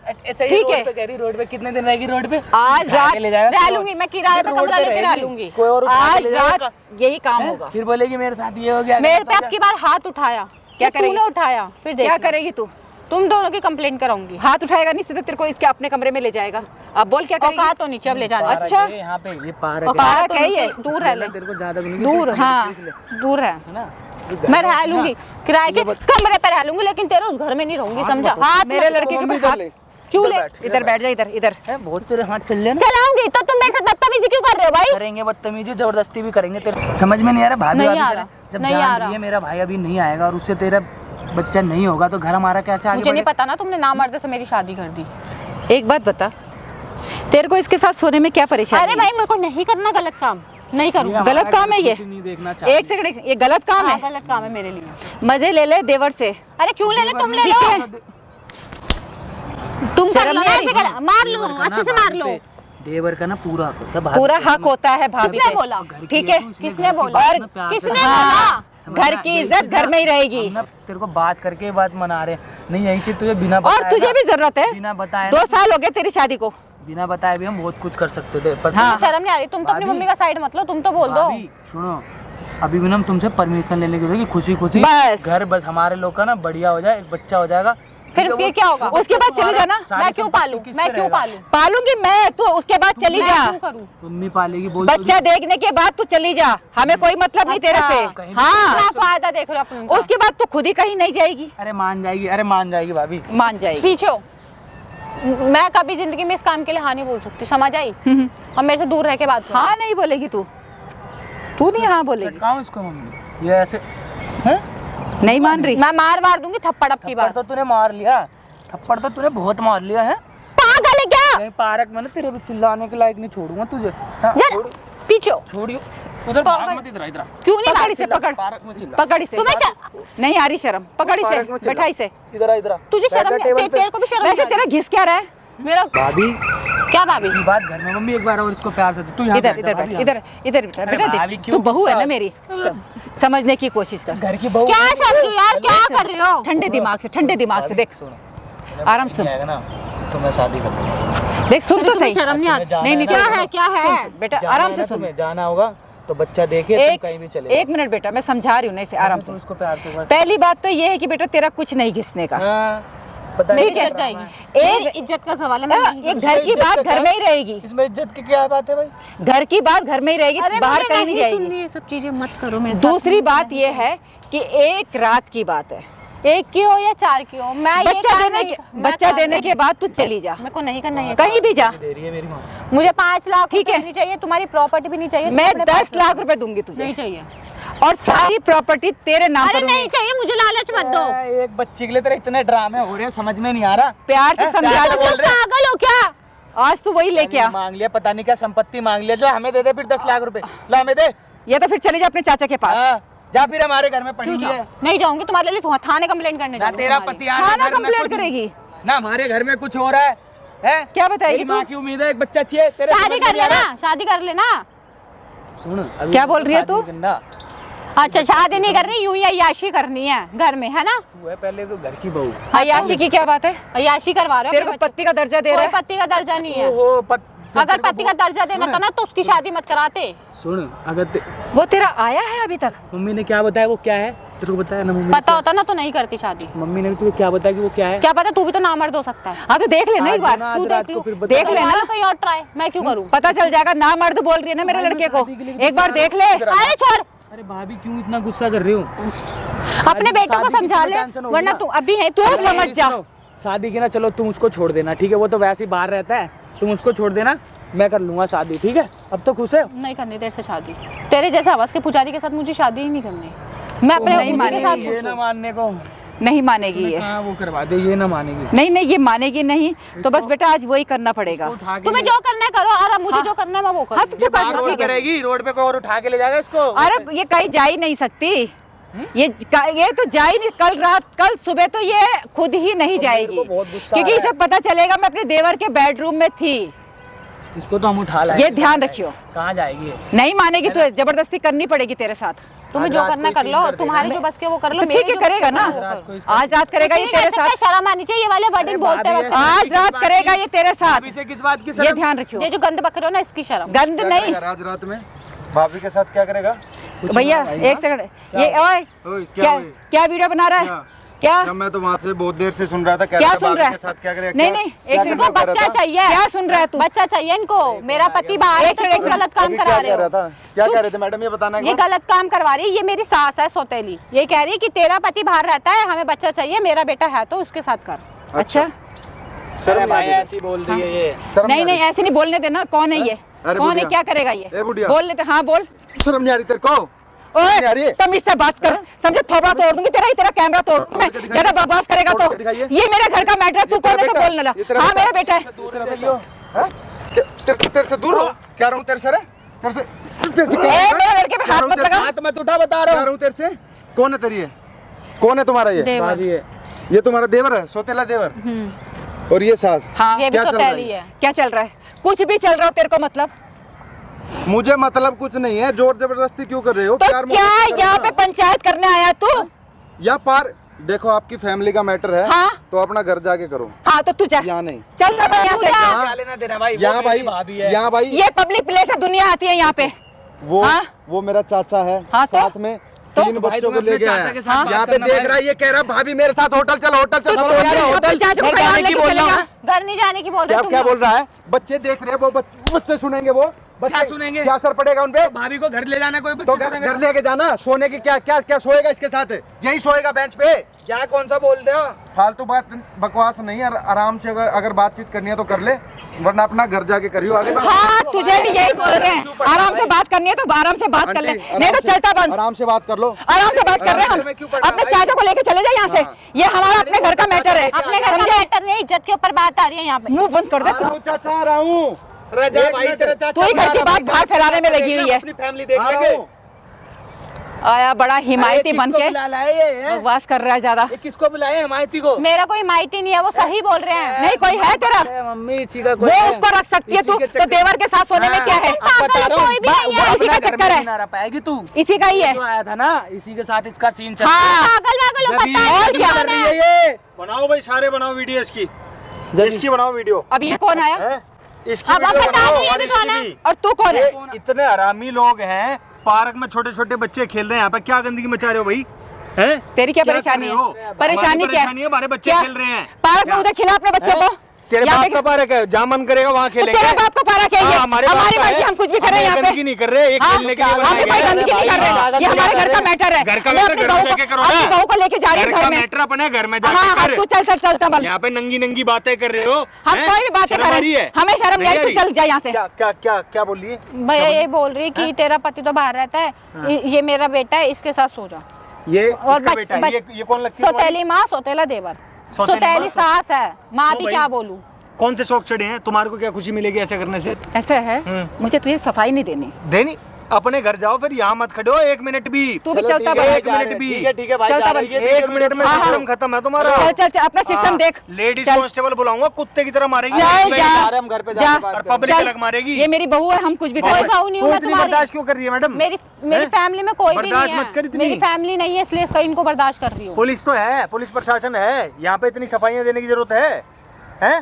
अच्छा ठीक है। रोड पे कितने दिन रहेगी? रोड पे आज उठा रात के ले जाएगा। रह लूंगी मैं, किराए पे रोड कमरा पे लेके रह रहेगी। लूंगी। कोई और उठा के आज ले रात जाएगा। यही काम होगा। फिर बोलेगी मेरे साथ ये हो गया। मेरे पे अब की बार हाथ उठाया, क्या तो करेगी? तूने उठाया, फिर क्या देखना। करेगी तू? तुम दोनों की कंप्लेंट कराऊंगी। हाथ उठाएगा नहीं सीधे तेरे को इसके अपने कमरे में ले जाएगा। अब बोल क्या करेगी? औकात तो नीचे अब ले जाना। पार्क अच्छा। है यहाँ पे, ये पार्क है। औकात पार्क तो है ये? नीचे, दूर रह ले, तेरे को ज्यादा नहीं दूर। हाँ दूर है ना? मैं रह लूंगी, किराए के कमरे पे रह लूंगी, लेकिन तेरे उस घर में नहीं रहूंगी, समझा? हाथ मेरे लड़के के ऊपर हाथ क्यों ले? इधर बैठ जा, इधर इधर। बहुत तेरे हाथ चल रहे ना। चलाऊंगी तो तुम मेरे साथ बदतमीजी क्यों कर रहे हो भाई? करेंगे बदतमीजी, जबरदस्ती भी करेंगे। तेरे समझ में नहीं आ रहा? भाभी नहीं भाभी आ करें। रहा, जब नहीं आ जान रहा। रही है मेरा भाई अभी नहीं आएगा और उससे तेरा बच्चा नहीं होगा तो घर हमारा कैसे आगे मुझे नहीं बढ़ेगा? पता ना, तुमने नामर्द से मेरी शादी कर दी। एक बात बता, तेरे को इसके साथ सोने में क्या परेशानी अरे है? भाई मेरे को नहीं करना गलत काम, नहीं करूँगी। हमारा गलत काम है ये? किसी नहीं देखना चाहती। एक सेकंड, ये गलत काम है? गलत काम है मेरे लिए। मजे ले ले देवर से। अरे क्यों ले ले, तुम ले ठीक लो, है। तुम कर शर्म लो नहीं ना, आ ऐसे रही? कर, मार लो, देवर का ना अच्छे से मार भाभी लो। पे, देवर का ना पूरा हक होता है, भाभी पूरा पे हक होता है भाभी किसने पे। बोला? घर की ठीक है। तू इसलिए किसने घर की बोला? बात और में प्यार से किसने कर। बोला? समझना, घर की यही इज्जत चीज़ घर में ही रहेगी। हम ना तेरे को बात करके बात मना रहे हैं। नहीं यही चीज तुझे बिना और बताए तुझे ना- भी जरूरत है। बिना बताए 2 ना- साल हो गए तेरी शादी को। बिना बताए भी हम बहुत कुछ कर सकते थे पर हाँ। शर्म नहीं आ रही? तुम तो अपनी भाभी- मम्मी का साइड मत लो, तुम तो बोल दो। भाभी, सुनो अभी भी ना हम तुमसे परमिशन लेने की जरूरत है, खुशी खुशी बस। घर बस हमारे लोग का ना बढ़िया हो जाए, एक बच्चा हो जाएगा। फिर ठीक है, वो- क्या होगा? उसके बाद चले जाना। मैं क्यों पालूं? मैं क्यों पालूं? पालूंगी मैं, तू उसके बाद चली मैं जा। क्यों करूं? मम्मी पालेगी बोल बच्चा देखने के बाद तू चली जा, हमें कोई मतलब नहीं तेरे से। कहीं- हाँ, क्या फायदा देख रहे हो अपने? उसके बाद तू खुद ही कहीं नहीं जाएगी। अरे मान जाएगी, अरे मान जाएगी भाभी। मान जाएगी। पीछे हो, मैं कभी जिंदगी में इस काम के लिए हाँ नहीं बोल सकती, समझ आई? और मेरे से दूर रह के बात करो। हाँ नहीं बोलेगी तू, तू नहीं हाँ बोलेगी। चटकाऊं इसको मम्मी? ये ऐसे हैं? नहीं मान रही। मैं मार दूंगी थप्पड़ अब की थप्पड़ बार। तो तूने मार लिया, थप्पड़ तो तूने बहुत मार लिया है। पागल है क्या? कहीं पार्क में ना तेरे भी चिल्लाने के लायक नहीं छोड़ूंगा तुझे। हाँ, चल। छोड़। पीछे हो। छोड़ियो उधर भाग मत, इधर इधर क्यों नहीं पकड़ भाग? इसे, पकड़ पार्क में चिल्ला। पकड़ इसे। तुम्हें नहीं आ रही शर्म, पकड़ इसे, पार्क में चिल्ला। बैठा इसे। इधर इधर तुझे शर्म नहीं, तेरे को भी शर्म वैसे नहीं तेरा घिस क्या रहा है? मेरा भाभी क्या भाभी? की बात घर में मम्मी एक बार और इसको प्यार से तू यहाँ इधर बैठ इधर भाभी, बैठ, इधर इधर बेटा, अरे बेटा भाभी, देख, क्यों तू बहू है ना गुस्सा? मेरी, समझने की कोशिश कर। घर की बहू क्या समझो यार, क्या कर रहे हो? ठंडे दिमाग से, ठंडे दिमाग से देख, आराम से है ना, तो मैं शादी कर दूंगा। देख, सुन तो सही। शर्म नहीं आती? नहीं नहीं, क्या तो- है, क्या है? सुन, बेटा आराम से सुन। तुम्हें जाना होगा तो बच्चा देखे तुम कहीं भी चले एक मिनट बेटा, मैं समझा रही हूँ ना इसे, आराम से। उसको प्यार से बस। पहली बात तो ये है कि बेटा तेरा कुछ नहीं घिसने का। हाँ, पता ठीक है। इज्जत जाएगी। एक इज्जत का सवाल है, मैं नहीं एक घर की बात घर में ही रहेगी, इसमें इज्जत की क्या बात है भाई? घर की बात घर में ही रहेगी, अरे बाहर मुझे कहीं नहीं जाएगी। सुननी, ये सब चीजें मत करो मेरे साथ। दूसरी बात ये है कि एक रात की बात है, एक की हो या चार की हो, मैं ये बच्चा काम देने नहीं- के मैं बच्चा काम देने नहीं- के बाद तू चली जा, मेरे को नहीं करना है कहीं भी जा। दे रही है मेरी माँ। मुझे 5 लाख ठीक है। नहीं चाहिए, तुम्हारी प्रॉपर्टी भी नहीं चाहिए। मैं अपने 10 पास लाख रुपए दूंगी नहीं तुझे, चाहिए। और सारी प्रॉपर्टी तेरे नाम अरे पर नहीं होगी। चाहिए, मुझे लालच मत दो। एक बच्ची के लिए तेरे इतने ड्रामे हो रहे हैं, समझ में नहीं आ रहा। प्यार से समझा प्यार से दे। बोल रहे हैं। पागल हो क्या? आज तू वही लेके आ, मांग लिया, पता नहीं क्या संपत्ति मांग लिया, जो हमें दे दे फिर 10 लाख रुपए, ला हमें दे। या तो फिर चले जा अपने चाचा के पास। हाँ, जा फिर हमारे घर में पड़ी क्यों है जाऊं? नहीं जाऊंगी, तुम्हारे लिए थाने कंप्लेंट करने ना, जाऊंगी तेरा तुम्हारी। पति आज थाना घर में कंप्लेंट कुछ- करेगी। ना हमारे घर में कुछ हो रहा है? क्या बताएगी तेरी तू? माँ की उम्मीद है, एक बच्चा चाहिए तेरे, शादी समझ कर नहीं आ लेना, रहा? शादी कर लेना। सुन, अभी क्या तो बोल रही है शादी तू? करना। अच्छा, शादी नहीं करनी, यूं ही अय्याशी करनी है घर में, है ना? तू है पहले तो घर की बहू। अय्याशी की क्या बात है? अय्याशी करवा रहे हो तेरे को अपने बच्चे- पति का दर्जा दे रहा कोई है। पति का दर्जा नहीं है। ओहो, अगर पति का दर्जा देना था ना तो उसकी शादी मत कराते। सुन, अगर वो तेरा आया है अभी तक? मम्मी ने क्या बताया वो क्या है, तेरे को बताया ना मम्मी ने पता होता ना तो नहीं करती शादी। मम्मी ने भी तुझे क्या बताया कि वो क्या है? क्या पता, तू भी तो नामर्द हो सकता है। हाँ तो देख लेना आज एक बार, ना, तू आज रात देख को लू, फिर बता- देख लेना। मारो कहीं और ट्राई, मैं क्यों करूँ? पता चल जाएगा। ना मर्द बोल रही है ना मेरे लड़के को, शादी के लिए भी एक बार तो देख ले। अरे छोड़, अरे भाभी क्यों इतना गुस्सा कर रही हो? अपने बेटे को शादी की समझा तुम्हें ले, टेंशन होगी वरना ना? तू अभी है तू तू समझ जा। सुनो, शादी की ना, चलो तुम उसको छोड़ देना, ठीक है? वो तो वैसे ही बाहर रहता है, तुम उसको छोड़ देना, मैं कर लूंगा शादी, ठीक है? अब तो खुश है? नहीं करनी तेरे से शादी। तेरे जैसे हवस के पुजारी के साथ मुझे शादी ही नहीं करनी। मैं अपने नहीं उसी के मानेगी साथ ये खुश ना हूँ। मानने को नहीं मानेगी ये, हाँ, वो करवा दे, ये ना मानेगी। नहीं नहीं ये मानेगी नहीं, तो बस बेटा आज वही करना पड़ेगा। उठा के तुम्हें जो करना है करो, और अब मुझे जो करना है मैं वो हाँ करूँ। तो ये तू बाहर कर, रोड ठीक पे है। रहेगी, रोड पे कोई और उठा के ले जाएगा इसको? अरे ये कहीं जा ही नहीं सकती, ये तो जा ही नहीं। कल सुबह तो ये खुद ही नहीं जाएगी, को बहुत गुस्सा क्योंकि है। इसे पता चलेगा मैं अपने देवर के बेडरूम में थी। इसको तो हम उठा लाए। ये ध्यान रखियो। कहाँ जाएगी ये? नहीं मानेगी तो जबरदस्ती करनी पड़ेगी तेरे साथ। तुम्हें आज जो रात करना को कर सीन लो, कर देगा। तुम्हारे जो बस के वो कर लो। तो मेरे ठीक है जो करेगा बस ना, के वो रात करो। को इसका- आज रात करेगा ये नहीं तेरे कर सकते, साथ, शर्म आनी चाहिए ये वाले वर्डिंग बोलते भाभी वक्त। है। आज रात करेगा ये तेरे साथ। भाभी से किस बात की ये शर्म? ध्यान रखियो। ये जो गंद बक रहे हो ना, इसकी शर्म। गंद क्या नहीं करेगा आज रात में? भाभी के साथ क्या करेगा? भैया, एक सेकंड, ये ओए ओए, क्या हुई? क्या वीडियो बना रहा क्या? है? क्या जब मैं तो वहाँ से बहुत देर से सुन रहा था, क्या रहा था सुन भाभी रहा के है? साथ क्या करेगा? नहीं क्या- नहीं, क्या एक करना सेकंड, कह रहा बच्चा था? चाहिए। क्या सुन रहा है तू? बच्चा चाहिए इनको। मेरा पति बाहर है, एक तो सेकंड, तुम गलत काम अभी करा क्या रहे कह हो। रहा था? क्या कह रहे थे मैडम, ये बताना है ये गलत काम करवा रही है। ये मेरी सास है सौतेली, ये कह रही है कि तेरा पति बाहर रहता है, हमें बच्चा चाहिए, मेरा बेटा है तो उसके साथ कर। अच्छा अरे शर्म भाई नहीं ऐसी बोल रही है ये। शर्म नहीं नहीं आ ऐसे नहीं बोलने देना। कौन है ये? अरे कौन है? बुढ़िया। क्या करेगा ए ये? बुढ़िया। बोल लेते। हाँ बोल। रही? शर्म नहीं आ रही तेरे को? नहीं आ रही ओए है? तमीज से बात कर, समझे? थोबड़ा तोड़ दूंगी तेरा, ही तेरा कैमरा तोड़ दूंगी मैं। तोड़ के दिखाइए। ज्यादा बकवास करेगा तोड़ तो के दिखाइए। ये मेरे घर का मैटर है, तू ये कौन है तेरा तो बेटा? बोलने लगा। ये तेरा हाँ बेटा? मेरा बेटा है। तेरा बेटा? हाँ? तेरे से दूर रहो। क्या रहूँ तेरे से? रे? तेरे से ए, मेरे लड़के पे हाथ मत लगा। हाथ मत उठा, बता रहा क्या हूँ। रहूँ तेरे से? कौन है तेरी ये? कौन है तुम्हारा ये? देवर। भाभी है। ये तुम्हारा देवर है, सौतेला देवर? और ये सास? हाँ ये भी क्या चल रहा है? सौतेली है। क्या चल रहा है? कुछ भी चल रहा हो तेरे को मतलब? मुझे मतलब कुछ नहीं है, जोर जबरदस्ती क्यों कर रहे हो? तो प्यार क्या मोहब्बत करो यहाँ ना। पे पंचायत करने आया तू? या पार देखो, आपकी फैमिली का मैटर है, हाँ। तो अपना घर जाके करो, हाँ तो तू जा, यहाँ नहीं। चल रहा है यहाँ से। क्या लेना देना भाई? वो यहाँ मेरी भाई, भाभी है। यहाँ भाई, ये पब्लिक प्लेस है, दुनिया आती है यहाँ पे। वो हाँ? वो मेरा चाचा है, हाँ तो? साथ में तो? 3 भाई, बच्चों तुम को ले अपने गया चाचा है। के साथ बात यहाँ पे करना देख भाई। रहा है, ये कह रहा भाभी मेरे साथ होटल चल, होटल चल। तो यार अपने होटल चाचा को घर कहाँ जाने की लेके बोल रहा चलेगा? हूँ। घर नहीं जाने की बोल रहे क्या तुम क्या लोग। बोल रहा है? बच्चे देख रहे हैं, वो बच्चे सुनेंगे, वो बच्चे क्या सुनेंगे? क्या असर पड़ेगा उनपे? भाभी को घर ले जाना, कोई तो बच्चे घर लेके जाना, सोने की क्या क्या क्या सोएगा इसके साथ? यही सोएगा बेंच पे। क्या कौन सा बोलते हो? फालतू बात बकवास नहीं है, आराम से अगर बातचीत करनी है तो कर ले, वरना अपना घर जाके करियो आगे बात। हाँ तुझे भी यही बोल रहे हैं, आराम से बात करनी है तो आराम से बात कर ले, आंटी, नहीं तो चलता बंद। आराम से बात कर लो। आराम से बात कर रहे हैं में क्यों हम। पड़ रहा अपने भाई? चाचा को लेके चले जाए यहाँ से, ये हमारा अपने घर का मैटर है। अपने घर का मैटर नहीं, इज्जत के ऊपर बात आ रही है यहाँ पे। मुंह बंद कर दे आ रहा हूँ चाचा, आ रहा हूँ। राजा भाई तेरा चाचा तू ही घर की बात बाहर फैलाने में लगी हुई है। अपनी फैमिली देख लेंगे। आया बड़ा हिमायती बन के ये बकवास कर रहा है ज्यादा। किसको बुलाए हिमायती को? मेरा कोई माइटी नहीं है, वो सही बोल रहे हैं। नहीं कोई है तेरा, अरे मम्मी इसी का वो उसको रख सकती है तू, तो देवर के साथ सोने में क्या है? कोई भी नहीं है। इसी का चक्कर है, ना रह पाएगी तू। इसी का ही है। जो आया था ना इसी के साथ इसका सीन चल हाँ पागल जब पता है और क्या कौन है? ये बनाओ भाई, सारे बनाओ वीडियो इसकी, इसकी बनाओ वीडियो। अब ये कौन आया हैं? इसकी अब वीडियो बता बनाओ दो ये और भी इसकी कौन है? भी। और तू कौन है? ये इतने हरामी लोग हैं, पार्क में छोटे छोटे बच्चे खेल रहे हैं, यहाँ पे क्या गंदगी मचा रहे हो भाई? हैं? तेरी क्या कर परेशानी रहे हो? है? परेशानी क्या परेशानी है, हमारे बच्चे क्या? खेल रहे हैं। पार्क में उधर खिला अपने बच्चों हैं? को। तेरे यहाँ बाप पे- का पार्क है, जहाँ मन करेगा वहाँ तो खेलेंगे। तेरे बाप को पार्क है ये, हाँ, हमारी बाप का मर्जी, है। हम कुछ भी कर रहे हैं यहाँ पे। गंदगी नहीं कर रहे, एक हाँ, खेलने के लिए हम भी बनाया कोई गया है। गंदगी नहीं कर रहे, ये हमारे घर का मैटर है। घर का मैं मैटर अपनी घर बहू में को- जाके करो अपनी ना। बहू को लेके जा रही घर हूँ घर का में। मैटर अपने घर में हाँ जाके हाँ कर। तू चल चल चलता बल। यहाँ पे नंगी नंगी बातें कर रहे हो। हम हैं? कोई भी बातें शर्म आ कर रही रहे है? हैं, हमें शर्म नहीं आ रही, तू चल जा यहाँ से। क्या क्या क्या क्या बोल रही है? भैया ये बोल रही है कि तेरा पति तो बाहर रहता है, ये मेरा बेटा है, इसके साथ सो जा। ये और इसका बेटा है, ये कौन लगती है तुम्हारी? सौतेली माँ सौतेला देवर, सौतेली सौतेली माँ? सास है, माँ क्यों भी भाई? क्या बोलूं। कौन से शौक चढ़े हैं? तुम्हारे को क्या खुशी मिलेगी ऐसे करने से? ऐसे है, मुझे तुझे सफाई नहीं देनी। देनी अपने घर जाओ, फिर यहाँ मत खड़े हो एक मिनट भी। तू भी चलो चलता ठीक है, बल। एक मिनट भी। ठीक है भाई चलता जा रहे बल। हैं, ये एक मिनट में हाँ, हाँ। सिस्टम खत्म है तुम्हारा। चल चल चल, अपना सिस्टम देख। लेडीज चल। कांस्टेबल बुलाऊंगा, कुत्ते की तरह मारेगी। चल नहीं, जा, जा रहे हम घर पे जाके जा। बात और करेंगे। पब्लिक चल। अलग मारेगी। ये मेरी बहू है, हम कुछ भी कोई करें। बहू नहीं हूँ तो मैं इतनी तुम्हारी। बर्दाश्त क्यों कर रही है मैडम? मेरी फैमिली में कोई भी बर्दाश्त नहीं मत कर है, इतनी। मेरी फैमिली नहीं है, इसलिए इसका इनको बर्दाश्त कर रही हूँ। पुलिस तो है, पुलिस प्रशासन है, यहाँ पे इतनी सफाइयाँ देने की जरूरत है? हैं?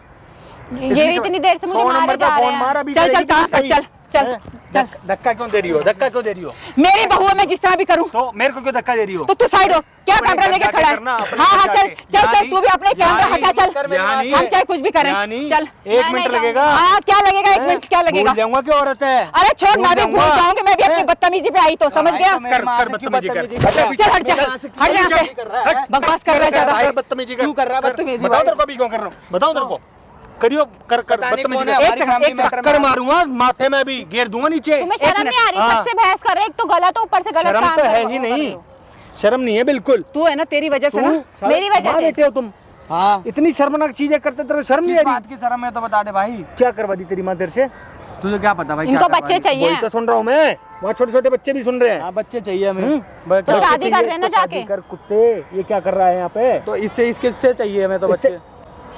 ये इतनी देर से मुझे 100 मारे नंबर जा पे रहे फोन हैं। मारा भी चल करेगी चल तो कहाँ सही। चल चल हैं? चल। धक्का क्यों दे रही हो? धक्का क्यों दे रही हो? मेरी बहू है, मैं जिस तरह भी करूँ। तो मेरे को क्यों धक्का दे रही हो? तो तू साइड हो, क्या अपने कैमरा घर लेके जाके खड़ा है? करना, अपने हाँ हाँ घर चल जाके। चल यहाँ चल, नहीं, तू भी अपने कैमरा यहाँ हटा चल। यहाँ नहीं, हम चाहे कुछ भी करें, यहाँ नहीं। चल। एक मिनट लगेगा। हाँ क्या लगेगा, एक मिनट क्या लगेगा? भूल जाऊंगा कि औरत है। अरे छोड़, भूल मैं भी भूल जाऊंगा। जाऊंगी, मैं भी अपनी हैं? बदतमीजी पे आई तो समझ गया। कर कर बदतमीजी कर। चल हट जा, हट जा यहाँ से, बकवास कर रहा है ज्यादा। भाई बदतमीजी कर। क्यों कर रहा है बदतमीजी बताओ भाई? तेरे को अभी क्यों कर रहा हूँ? बताओ तेरे को। करियो कर कर पता नहीं बदतमीजी कौन है कर। एक सेकंड, एक सेकंड। कर मारूंगा माथे में भी, घेर दूंगा नीचे। तुम्हें शर्म नहीं आ रही? हाँ। सबसे बहस कर रहे, एक तो गलत हो, ऊपर से गलत शर्म काम तो है कर ही रहे नहीं, हो। शर्म नहीं है बिल्कुल। तू है ना, तेरी वजह से ना। मेरी वजह से। बेटे हो तुम, हाँ इतनी शर्मनाक चीजें करते तेरे को शर्म नहीं किस आ बात रही? की शर्म है तो बता दे भाई। क्या करवा दी तेरी माँ तेरे से? तुझे क्या पता भाई? इनको बच्चे चाहिए। वही तो सुन रहा हूँ मैं, वहाँ छोटे छोटे बच्चे भी सुन रहे हैं। हाँ बच्चे चाहिए हमें। तो बच्चे शादी कर रहे हैं ना तो शादी जाके। कर कुत्ते, ये क्या कर रहा है यहाँ पे? तो इससे इससे चाहिए हमें तो बच्चे।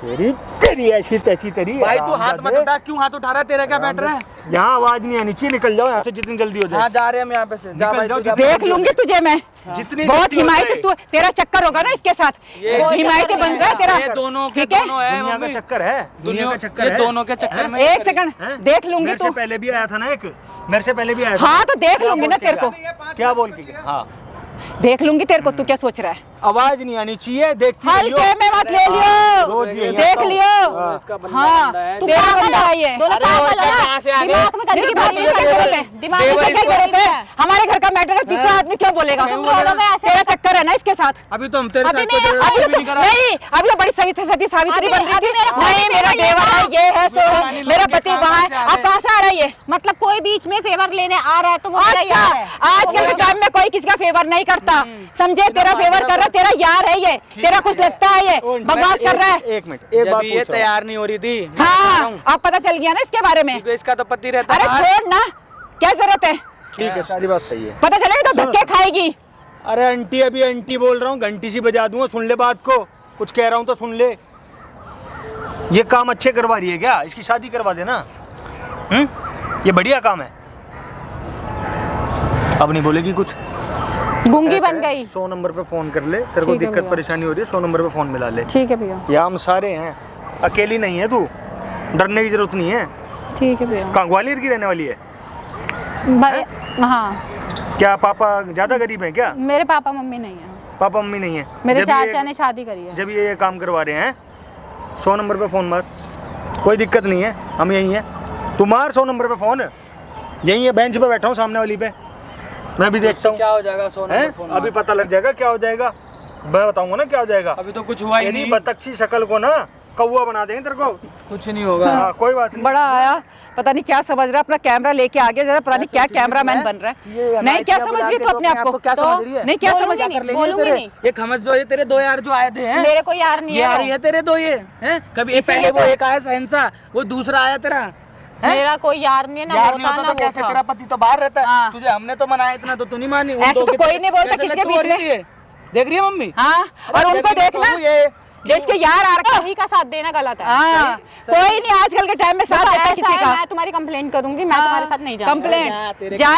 तेरी तेरी ऐसी तैसी तेरी। भाई तू हाथ मत उठा, क्यों हाथ उठा रहा है? तेरा क्या मैटर है? यहाँ आवाज नहीं आनी चाहिए, निकल जाओ यहाँ से जितनी जल्दी हो हाँ जाए। जा रहे हैं हम यहाँ पे से। जा निकल भाई, जाओ, तू जा। देख लूंगी तुझे मैं, जितनी बहुत जल्दी हो हिमायत जाए। तू, तेरा चक्कर होगा ना इसके साथ, हिमायत बन रहा है तेरा। ये दोनों के ठीक है, दोनों है दुनिया का मम्मी। चक्कर है, दुनिया का चक्कर ये है। दोनों के चक्कर में एक सेकंड हैं? देख लूंगी मेरे से तू। पहले भी आया था ना एक, मेरे से पहले भी आया था। हाँ तो देख क्या लूंगी बोल ना के तेरे को, गया? क्या बोल के गया? हाँ, देख लूंगी तेरे को, तू क्या सोच रहा है? आवाज नहीं आनी चाहिए, देखती हल्के में मत ले रोज लियो, यही देख आता हूँ। लियो। इसका बंदा हाँ बंदा है। तू तेरा पागल बंदा है। है ये। दोनों अरे पागल और है ना? कहाँ से आ गए? दिमाग में नहीं, गंदगी बात भरी इसका है। क्या जरूरत है? दिमाग में इसका गंदगी क्या जरूरत भरी है? हमारे घर का मैटर है, तीसरा आदमी क्या बोलेगा? तुम दोनों में ऐसे तेरा चक्कर है ना इसके साथ। अभी तो हम तेरे अभी साथ कोई मेरा- जरूरत अभी भी नहीं तो करा। नहीं, अभी तो बड़ी सती सावित्री बन रही थी। नहीं मेरा देवर है, ये है सो है, मेरा पति वहाँ है। अब कहाँ से आ रहा है ये? मतलब कोई बीच में फेवर लेने आ रहा है तो वो मेरा अच्छा, यार है। आजकल के टाइम में कोई किसी का फेवर नहीं करता, समझे? तेरा फेवर कर रहा है, तेरा यार है ये, तेरा कुछ लगता है ये, बकवास कर रहा है। एक मिनट, एक जब बात ये पूछो। तैयार नहीं हो रही थी। हाँ अब पता चल गया ना इसके बारे में। क्योंकि इसका तो पति रहता अरे है। छोड़ ना, क्या जरूरत है? ठीक है, सारी बात सही है। पता चलेगा तो धक्के खाएगी। अरे आंटी, अभी आंटी बोल रहा हूँ, घंटी सी बजा दूंगा, सुन ले बात को। कुछ कह रहा हूँ तो सुन ले। ये काम अच्छे करवा रही है क्या? इसकी शादी करवा देना। ये बढ़िया काम है। अब नहीं बोलेगी कुछ। गूंगी बन गई। 100 नंबर पे फोन कर ले, तेरे को ठीक है दिक्कत भैया। परेशानी हो रही है, 100 नंबर पे फोन मिला ले। ठीक है भैया, यहाँ हम सारे हैं, अकेली नहीं है तू, डरने की जरूरत नहीं है। ठीक है भैया। कहाँ ग्वालियर की रहने वाली है? भाई हाँ, क्या पापा ज्यादा गरीब हैं क्या? मेरे पापा मम्मी नहीं है, पापा मम्मी नहीं है? मेरे जब ये- चाचा ने शादी करी है। जब ये काम करवा रहे हैं, 100 नंबर पे फोन मार, कोई दिक्कत नहीं है, हम यहीं हैं। तू मार 100 नंबर पे फोन, यहीं है, बेंच पे बैठा हूँ सामने वाली पे, मैं भी देखता हूँ। क्या हो जाएगा? सोने हैं? फोन अभी पता लग जाएगा क्या हो जाएगा, मैं बताऊंगा ना क्या हो जाएगा। अभी तो कुछ हुआ ही यदि नहीं। बतख शक्ल को ना कौआ बना देंगे तेरे को। कुछ नहीं होगा। हाँ, कोई बात नहीं। बड़ा आया, पता नहीं क्या समझ रहा है, अपना कैमरा लेके आगे जरा, पता नहीं क्या कैमरामैन बन रहा है। नहीं क्या समझ रही है तू अपने आप को? क्या समझ रही है? नहीं क्या समझ बोलूंगी रही? नहीं, बोलूंगी नहीं। ये खमस जो ये तेरे दो यार जो आए थे हैं, मेरे को यार नहीं ये आ रही है। है तेरे दो ये हैं? कभी ये इसीलिए पहले वो तो- एक आया सहनसा, वो दूसरा आया तेरा मेरा कोई यार नहीं है ना, यार वो नहीं था होता ना तो वो कैसे? था। तेरा पति तो बाहर रहता है, हाँ। तुझे हमने तो मनाया इतना तो तू नहीं मानी। उन ऐसे दो तो के कोई नहीं बोलता कैसे किसके लट्टू हो बीच रही थी ये? देख रही है मम्मी? हाँ, और उनको देखना जिसके यार आ रखा सही का साथ देना गलत है। हाँ, कोई नहीं आजकल के टाइम में साथ तो देता ऐसा किसी है, का। मैं तुम्हारी कंप्लेंट करूंगी, मैं तुम्हारे साथ नहीं जाऊंगी। कंप्लेंट जा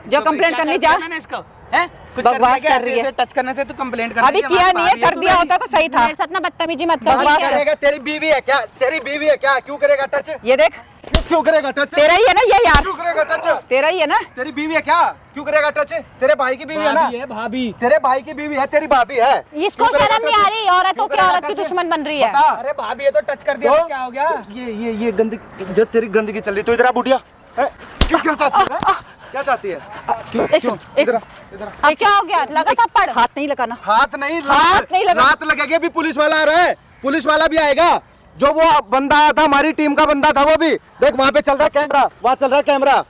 जो कंप्लेंट करनी जा। इसको हैं? कुछ बकवास करने के कर रही है। ऐसे टच करने से तू कंप्लेंट कर अभी किया नहीं है, कर दिया होता तो सही था। मेरे साथ ना बदतमीजी मत कर। बात करेगा, तेरी बीवी है क्या? तेरी बीवी है क्या? क्यों करेगा टच? ये देख, क्यों करेगा टच? तेरा ही है ना ये यार, क्यों करेगा टच? तेरा ही है ना। तेरी बीवी है क्या? क्यों करेगा टच? तेरे भाई की बीवी है ना? भाभी है भाभी। तेरे भाई की बीवी है, तेरी भाभी है। इसको क्यों करेगा शर्म नहीं touch? आ रही, औरतों की औरत की दुश्मन बन रही है। बता। अरे भाभी ये तो टच कर दिया तो? तो क्या हो गया? ये गंदगी, जो तेरी गंदगी चल रही, तू इधर आ बुढ़िया। हैं? क्यों क्या चाहती है? क्या चाहती है? क्यों? एक क्यों? सेकंड, एक इधर आ, इधर आ। अब क्या हो गया? लगा थप्पड़? हाथ नहीं लगाना। हाथ नहीं, हाथ नहीं लगा। लात लगेगी। अभी पुलिस वाला आ रहा है, पुलिस वाला भी आएगा। जो वो बंदा आया था, हमारी टीम का बंदा था, वो भी देख वहां पे चल रहा है कैमरा, वहां चल रहा है कैमरा,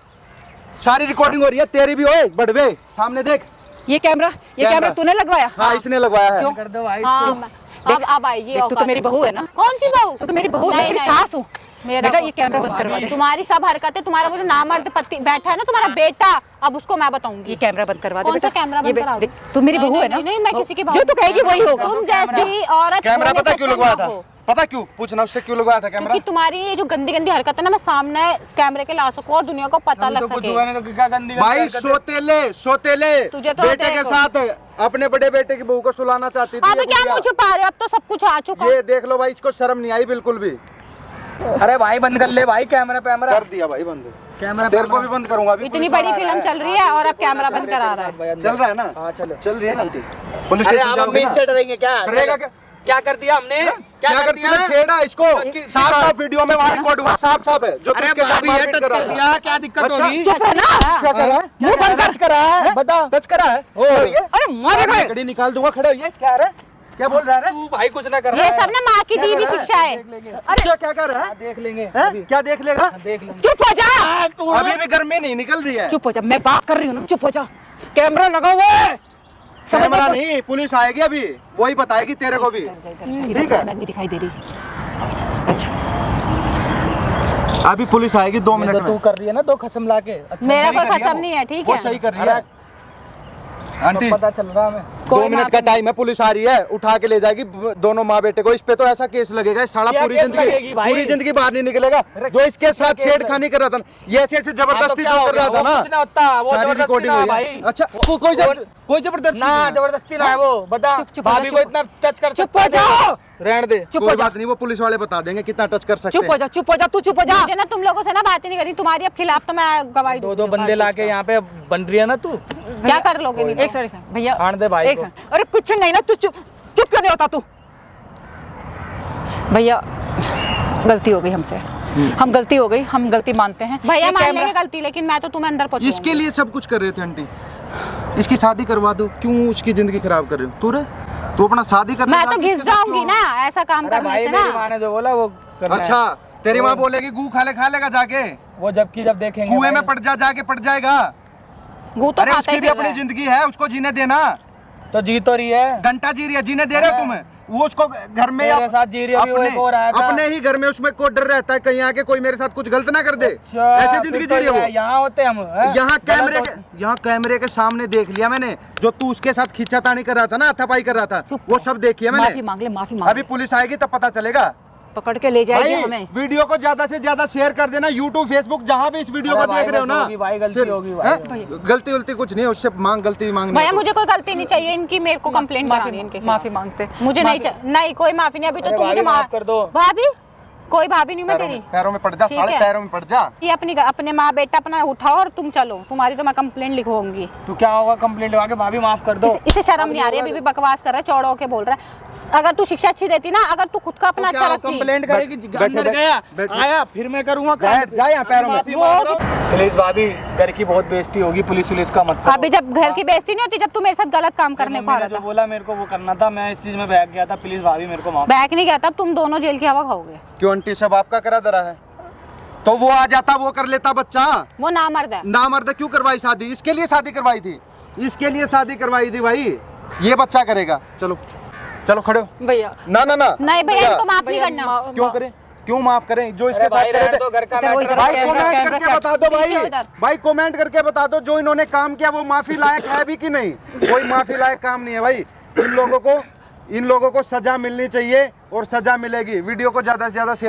सारी रिकॉर्डिंग हो रही है। तेरी भी ओए बड़वे, सामने देख। ये कैमरा तूने लगवाया? हाँ, इसने लगवाया है। कर दो भाई। हाँ, अब आएगी। देख, तू तो मेरी बहू है ना। कौन सी बहू? तू तो मेरी बहू है, मैं नहीं, तेरी नहीं। सास हूँ। मेरा बेटा ये कैमरा बंद करवा दे। तुम्हारी सब हरकतें, तुम्हारा वो जो नामर्द पति बैठा है ना, तुम्हारा बेटा, अब उसको मैं बताऊंगी। ये कैमरा बंद करवा दे कौन सा बेटा। कैमरा ये बंद करा देख, तू मेरी बहू है ना। नहीं, मैं किसी की बहू जो तू कहेगी वही होगा। तुम जैसी औरत कैमरा होने पता से क्यों तुम लगवाया ना था? हो। पता क्यों? पूछना उससे क्यों लगवाया था कैमरा? क्योंकि तुम्हारी ये जो गंदी गंदी हरकत है ना, मैं सामने कैमरे के ला सकूं और दुनिया को पता लग तो कुछ सके। हुआ नहीं तो क्या गंदी भाई हरकत है? सोतेले तुझे तो बेटे के देखो। साथ अपने बड़े बेटे की बहू को सुलाना चाहती थी। अब ये क्या बुढ़िया। मुझे छुपा रहे हो? अब तो सब कुछ आ चुका। ये देख लो भाई, इसको शर्म नहीं आई बिल्कुल भी। अरे भाई बंद कर ले भाई कैमरा कर दिया भाई बंद। कैमरा तेरे को भी बंद करूंगा अभी। इतनी बड़ी फिल्म चल रही है और अब कैमरा बंद करा रहा है। चल रहा है ना? हाँ चलो। चल रही है ना आंटी? पुलिस अरे स्टेशन आप जाओगे अम्मी ना? इससे डरेंगे क्या? करेगा क्या? क्या कर दिया हमने? क्या कर दिया? दिया? छेड़ा इसको। साफ साफ वीडियो में वहाँ रिकॉर्ड हुआ, साफ साफ है जो अरे तुझके साथ भाभी ये मारपीट टच कर रहा कर था। दिया, क्या दिक्कत अच्छा, होगी? चुप है ना। क्या कर रहा है? मुंह बंद कर। टच करा है, बता। टच करा है? अरे मारेगा। लकड़ी निकाल दूंगा। खड़े होइए। क्या है? क्या बोल रहा है? तू भाई कुछ ना कर रहा ये है। सब ना माँ की दी हुई शिक्षा है। अरे क्या कर रहा है? देख लेंगे हैं? क्या देख लेगा? देख लेंगे। चुप हो जा, अभी भी गर्मी नहीं निकल रही है। चुप हो जा, मैं बात कर रही हूँ ना। चुप हो जा, कैमरा लगा हुआ है। कैमरा नहीं, पुलिस आएगी अभी, वही बताएगी तेरे को भी। ठीक है। नहीं दिखाई दे रही। अच्छा, अभी पुलिस आएगी 2 मिनट तो तू में। कर रही है ना दो खसम लाके। अच्छा मेरा सही कोई कर रही है खसम वो। नहीं है, ठीक वो है? सही कर रही है आंटी। पता चल रहा है हमें। 2 मिनट का टाइम है, पुलिस आ रही है, उठा के ले जाएगी दोनों माँ बेटे को। इस पे तो ऐसा केस लगेगा, इस साला क्या पूरी केस लगेगी जिंदगी भाई? पूरी जिंदगी बाहर नहीं निकलेगा। जो इसके साथ केस छेड़खानी कर रहा था ना, ये ऐसे ऐसे जबरदस्ती क्या जो हो कर रहा गया? था वो कुछ ना होता, ना, वो सारी जबरदस्ती रिकॉर्डिंग ना हुई भाई। है। अच्छा, कोई जबरदस्ती ना नहीं है। जबरदस्ती ना है वो, बता। चुप भाभी को इतना टच कर चुप हो जाओ, रहने दे, चुप हो कोई जा। बात नहीं, वो पुलिस वाले बता देंगे कितना टच कर सकते चुप हो हैं। जा, चुप हो जा, तू चुप हो जा। मुझे ना तुम लोगों से ना बातें नहीं करनी, तुम्हारी अब खिलाफ तो मैं गवाही दो दूंगी। बंदे लाके यहाँ पे बन रही है ना तू। क्या कर लोगे? नहीं एक सेकंड भैया, आने दे भाई एक को। सेकंड। अरे कुछ नहीं ना, तू चुप चुप क्यों नहीं होता तू? भैया गलती हो गई हमसे, हम गलती हो गई, हम गलती मानते हैं। भैया ये मान कैमरा- लेंगे गलती, लेकिन मैं तो तुम्हें अंदर पहुंचाऊंगी। इसके लिए सब कुछ कर रहे थे आंटी, इसकी शादी करवा दो। क्यों उसकी जिंदगी खराब कर रहे हो? तू अपना शादी करने मैं तो जाके घिस इसके साथ जाऊंगी क्यों? ना ऐसा काम अरे करने भाई से मेरी ना। माँ ने जो बोला वो करना है। अच्छा, तेरी माँ बोलेगी गू खा लेगा जाके, वो जबकि जब देखेंगे कुएं में भाई। पड़ जाके पड़ जाएगा। गू तो अरे खाता उसकी ही भी फिर अपनी रहा है। जिंदगी है, उसको जीने देना। तो जी तो रही है। घंटा जी रही है, जीने दे रहे हो तुम? वो उसको घर में मेरे साथ जी रही है, अभी वो एक और आया था। अपने ही घर में उसमें को डर रहता है कहीं आके कोई मेरे साथ कुछ गलत ना कर दे। अच्छा, ऐसे जिंदगी फिर तो जी रही है वो। यहाँ होते हम हैं? यहाँ कैमरे के सामने देख लिया मैंने, जो तू उसके साथ खींचातानी कर रहा था ना, हाथापाई कर रहा था, वो सब देखी है माफी मैंने। मांग ले, माफी मांग अभी पुलिस आएगी तब पता चलेगा। पकड़ के ले जाएगी भाई हमें। वीडियो को ज्यादा से ज्यादा शेयर कर देना, यूट्यूब फेसबुक जहाँ भी इस वीडियो अरे को भाई देख रहे हो गलती ना। होगी भाई, गलती सिर्फ- होगी भाई। हैं? गलती वलती कुछ नहीं है, उससे गलती मांगनी भैया है तो। मुझे कोई गलती नहीं चाहिए इनकी, मेरे को कंप्लेंट करानी है इनके खिलाफ। माफी मांगते, मुझे नहीं नहीं कोई माफी नहीं। अभी तो अरे तुम मुझे भाभी, माफ कर दो। भाभी कोई भाभी नहीं मैं तेरी। पैरों में पड़ जा, ठीक साले है। पैरों में पड़ जा। ये अपने माँ बेटा अपना उठाओ और तुम चलो, तुम्हारी तो मैं कंप्लेंट लिखवाऊंगी। तो क्या होगा? कंप्लेंट लगा के भाभी माफ कर दो। इसे शर्म नहीं आ रही, अभी भी बकवास कर रहा है, चौड़ा होके बोल रहा है। अगर तू शिक्षा अच्छी देती ना, अगर तू खुद का अपना अच्छा रखती। कंप्लेंट करेगी, बैठो, अंदर बैठो, गया बैठो। आया फिर मैं करूंगा। बैठ जा यहाँ पैरों में। माफी मांग लो। प्लीज भाभी, घर की बहुत बेइज्जती होगी, पुलिस का मत करो। अभी जब घर की बेइज्जती नहीं होती, जब तू मेरे साथ गलत काम करने को आ मम्मी रहा ने जो था। बोला मेरे को वो करना था, मैं इस चीज में बहक गया था। प्लीज भाभी मेरे को माफ। बैक नहीं गया, तब तुम दोनों जेल की हवा खाओगे। क्यों आंटी, सब आपका करा धरा है? तो वो आ जाता, वो कर लेता बच्चा। वो नामर्द है। नामर्द क्यों करवाई शादी? इसके लिए शादी करवाई थी, इसके लिए शादी करवाई थी भाई। ये बच्चा करेगा। चलो चलो खड़े हो। भैया नहीं भैया, इनको माफ नहीं करना। क्यों करे? क्यों माफ करें जो इसके अरे भाई साथ करे रहने थे? दो, घर का इधर वो मैटर इधर है। भाई कैमरा- कमेंट कैमरा करके बता दो भाई, पीछे उधर। भाई कमेंट करके बता दो जो इन्होंने काम किया वो माफी लायक है भी कि नहीं। कोई माफी लायक काम नहीं है भाई। इन लोगों को सजा मिलनी चाहिए और सजा मिलेगी। वीडियो को ज्यादा से ज्यादा शेयर